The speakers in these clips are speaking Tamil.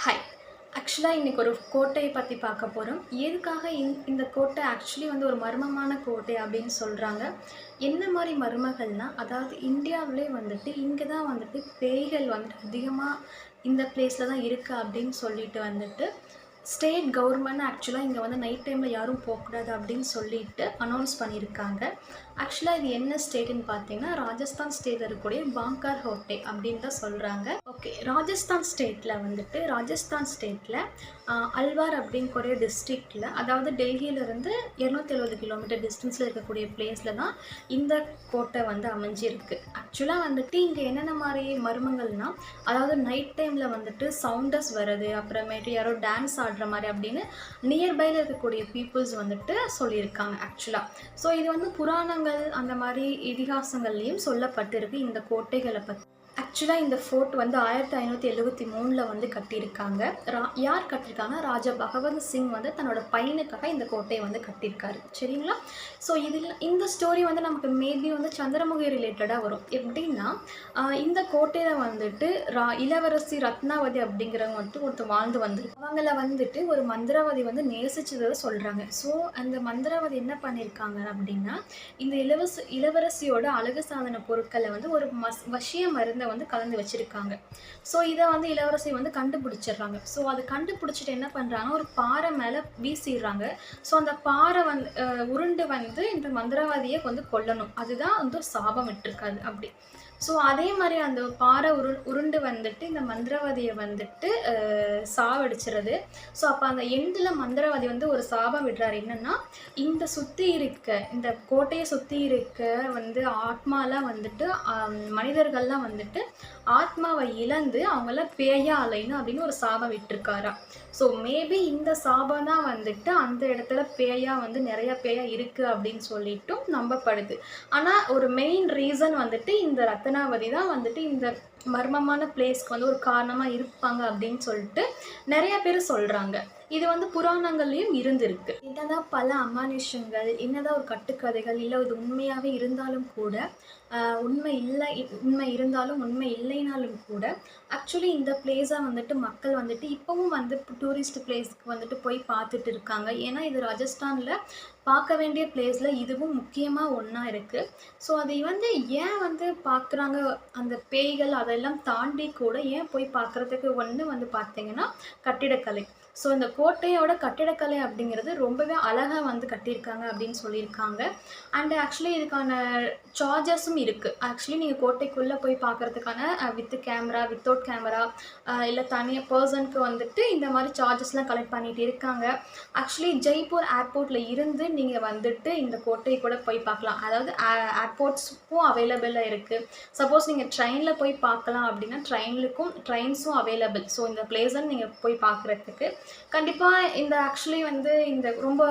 ஹாய். ஆக்சுவலாக இன்றைக்கி ஒரு கோட்டையை பற்றி பார்க்க போகிறோம். எதுக்காக இந்த கோட்டை ஆக்சுவலி வந்து ஒரு மர்மமான கோட்டை அப்படின்னு சொல்கிறாங்க. என்ன மாதிரி மர்மங்கள்னால், அதாவது இந்தியாவிலே வந்துட்டு இங்கே தான் வந்துட்டு பேய்கள் வந்துட்டு அதிகமாக இந்த பிளேஸில் தான் இருக்குது அப்படின்னு சொல்லிட்டு வந்துட்டு ஸ்டேட் கவர்மெண்ட் ஆக்சுவலாக இங்கே வந்து நைட் டைமில் யாரும் போகக்கூடாது அப்படின்னு சொல்லிட்டு அனௌன்ஸ் பண்ணியிருக்காங்க. ஆக்சுவலாக இது என்ன ஸ்டேட்டுன்னு பார்த்தீங்கன்னா, ராஜஸ்தான் ஸ்டேட்டில் இருக்கக்கூடிய பாங்கர் கோட்டை அப்படின்னு தான் சொல்கிறாங்க. ஓகே, ராஜஸ்தான் ஸ்டேட்டில் அல்வார் அப்படிங்கிற டிஸ்ட்ரிக்டில், அதாவது டெல்லியிலேருந்து 270 கிலோமீட்டர் டிஸ்டன்ஸில் இருக்கக்கூடிய பிளேஸில் தான் இந்த கோட்டை வந்து அமைஞ்சிருக்கு. ஆக்சுவலாக வந்துட்டு இங்கே என்னென்ன மாதிரி மர்மங்கள்னால், அதாவது நைட் டைமில் வந்துட்டு சவுண்டஸ் வருது, அப்புறமேட்டு யாரோ டான்ஸ் ஆடுற மாதிரி அப்படின்னு நியர்பையில் இருக்கக்கூடிய பீப்புள்ஸ் வந்துட்டு சொல்லியிருக்காங்க ஆக்சுவலாக. ஸோ இது வந்து புராணங்கள் அந்த மாதிரி இதிகாசங்கள்லேயும் சொல்லப்பட்டிருக்கு இந்த கோட்டைகளை பற்றி. ஆக்சுவலாக இந்த ஃபோர்ட் வந்து 1573 வந்து கட்டியிருக்காங்க. யார் கட்டியிருக்காங்கன்னா, ராஜா பகவந்த் சிங் வந்து தன்னோட பையனுக்காக இந்த கோட்டையை வந்து கட்டியிருக்காரு. சரிங்களா? ஸோ இந்த ஸ்டோரி வந்து நமக்கு மேபி வந்து சந்திரமுகி ரிலேட்டடாக வரும். எப்படின்னா, இந்த கோட்டையில் வந்துட்டு இளவரசி ரத்னாவதி அப்படிங்கிறவங்க வந்துட்டு ஒருத்தர் வாழ்ந்து வந்துருக்கு. அவங்கள வந்துட்டு ஒரு மந்திரவாதி வந்து நேசிச்சதை சொல்கிறாங்க. ஸோ அந்த மந்திரவாதி என்ன பண்ணியிருக்காங்க அப்படின்னா, இந்த இளவரசியோட அழகு சாதன பொருட்களை வந்து ஒரு வசிய மருந்தை வந்து கலந்து வச்சிருக்காங்க. ஸோ இதை வந்து இளவரசி வந்து கண்டுபிடிச்சிடுறாங்க. ஸோ அதை கண்டுபிடிச்சிட்டு என்ன பண்ணுறாங்க, ஒரு பாறை மேலே வீசிடுறாங்க. ஸோ அந்த பாறை வந்து உருண்டு வந்து இந்த மந்திரவாதியை வந்து கொல்லணும். அதுதான் வந்து சாபம் விட்டுருக்காது அப்படி. ஸோ அதே மாதிரி அந்த பாறை உருண்டு வந்துட்டு இந்த மந்திரவாதியை வந்துட்டு சாவடிச்சிருது. ஸோ அப்போ அந்த எண்டில் மந்திரவாதி வந்து ஒரு சாபம் விடுறாரு. என்னென்னா, இந்த கோட்டையை சுற்றி இருக்க வந்து ஆத்மாலாம் வந்துட்டு மனிதர்கள்லாம் வந்துட்டு ஆத்மாவை இழந்து அவங்கள பேயா அலைன்னு அப்படின்னு ஒரு சாபம் விட்டுருக்காரா. ஸோ மேபி இந்த சாபம் தான் வந்துட்டு அந்த இடத்துல பேயா வந்து நிறைய பேயா இருக்குது அப்படின்னு சொல்லிட்டும் நம்பப்படுது. ஆனால் ஒரு மெயின் ரீசன் வந்துட்டு இந்த ரத்னாவதி தான் வந்துட்டு இந்த மர்மமான பிளேஸ்க்கு வந்து ஒரு காரணமாக இருப்பாங்க அப்படின்னு சொல்லிட்டு நிறைய பேர் சொல்கிறாங்க. இது வந்து புராணங்கள்லேயும் இருந்திருக்கு. என்னதான் பல அமானுஷங்கள், என்னதான் ஒரு கட்டுக்கதைகள் இல்லை இது உண்மையாகவே இருந்தாலும் கூட, உண்மை இருந்தாலும் உண்மை இல்லைனாலும் கூட, ஆக்சுவலி இந்த பிளேஸை வந்துட்டு மக்கள் வந்துட்டு இப்போவும் வந்து டூரிஸ்ட் பிளேஸ்க்கு வந்துட்டு போய் பார்த்துட்டு இருக்காங்க. ஏன்னா இது ராஜஸ்தானில் பார்க்க வேண்டிய பிளேஸில் இதுவும் முக்கியமாக ஒன்றா இருக்குது. ஸோ அதை வந்து ஏன் வந்து பார்க்குறாங்க, அந்த பேய்கள் அதெல்லாம் தாண்டி கூட ஏன் போய் பார்க்குறதுக்கு ஒன்று வந்து பார்த்திங்கன்னா கட்டிடக்கலை. ஸோ இந்த கோட்டையோட கட்டிடக்கலை அப்படிங்கிறது ரொம்பவே அழகாக வந்து கட்டியிருக்காங்க அப்படின்னு சொல்லியிருக்காங்க. அண்டு ஆக்சுவலி இதுக்கான சார்ஜஸும் இருக்குது. ஆக்சுவலி நீங்கள் கோட்டைக்குள்ளே போய் பார்க்குறதுக்கான வித்தவுட் கேமரா இல்லை தனியாக பர்சனுக்கு வந்துட்டு இந்த மாதிரி சார்ஜஸ்லாம் கலெக்ட் பண்ணிகிட்டு இருக்காங்க. ஆக்சுவலி ஜெய்ப்பூர் ஏர்போர்ட்டில் இருந்து நீங்கள் வந்துட்டு இந்த கோட்டையை கூட போய் பார்க்கலாம். அதாவது ஏர்போர்ட்ஸுக்கும் அவைலபிளாக இருக்குது. சப்போஸ் நீங்கள் ட்ரெயினில் போய் பார்க்கலாம் அப்படின்னா ட்ரெயின்ஸும் அவைலபிள். ஸோ இந்த பிளேஸை நீங்கள் போய் பார்க்குறதுக்கு கண்டிப்பாக இந்த ஆக்சுவலி வந்து இந்த ரொம்ப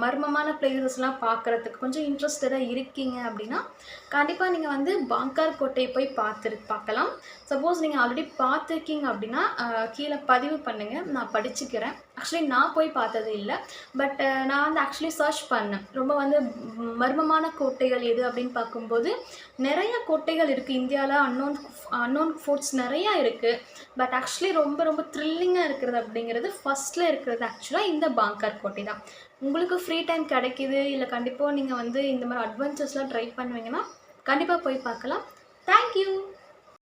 மர்மமான பிளேசஸ்லாம் பார்க்குறதுக்கு கொஞ்சம் இன்ட்ரெஸ்டடாக இருக்கீங்க அப்படின்னா கண்டிப்பாக நீங்கள் வந்து பாங்கர் கோட்டையை போய் பார்க்கலாம். சப்போஸ் நீங்கள் ஆல்ரெடி பார்த்துருக்கீங்க அப்படின்னா கீழே பதிவு பண்ணுங்கள், நான் படிச்சுக்கிறேன். ஆக்சுவலி நான் போய் பார்த்தது இல்லை, பட் நான் வந்து ஆக்சுவலி சர்ச் பண்ணேன். ரொம்ப வந்து மர்மமான கோட்டைகள் எது அப்படின்னு பார்க்கும்போது நிறைய கோட்டைகள் இருக்குது இந்தியாவில். அன்னோன் ஃபோர்ட்ஸ் நிறையா இருக்குது. பட் ஆக்சுவலி ரொம்ப ரொம்ப த்ரில்லிங்காக இருக்கிறது அப்படிங்கிறது ஃபஸ்ட்டில் இருக்கிறது ஆக்சுவலாக இந்த பாங்கர் கோட்டை தான். உங்களுக்கு ஃப்ரீ டைம் கிடைக்கிது, இல்லை கண்டிப்பாக நீங்கள் வந்து இந்த மாதிரி அட்வென்ச்சர்ஸ்லாம் ட்ரை பண்ணுவீங்கன்னா கண்டிப்பாக போய் பார்க்கலாம். தேங்க்யூ.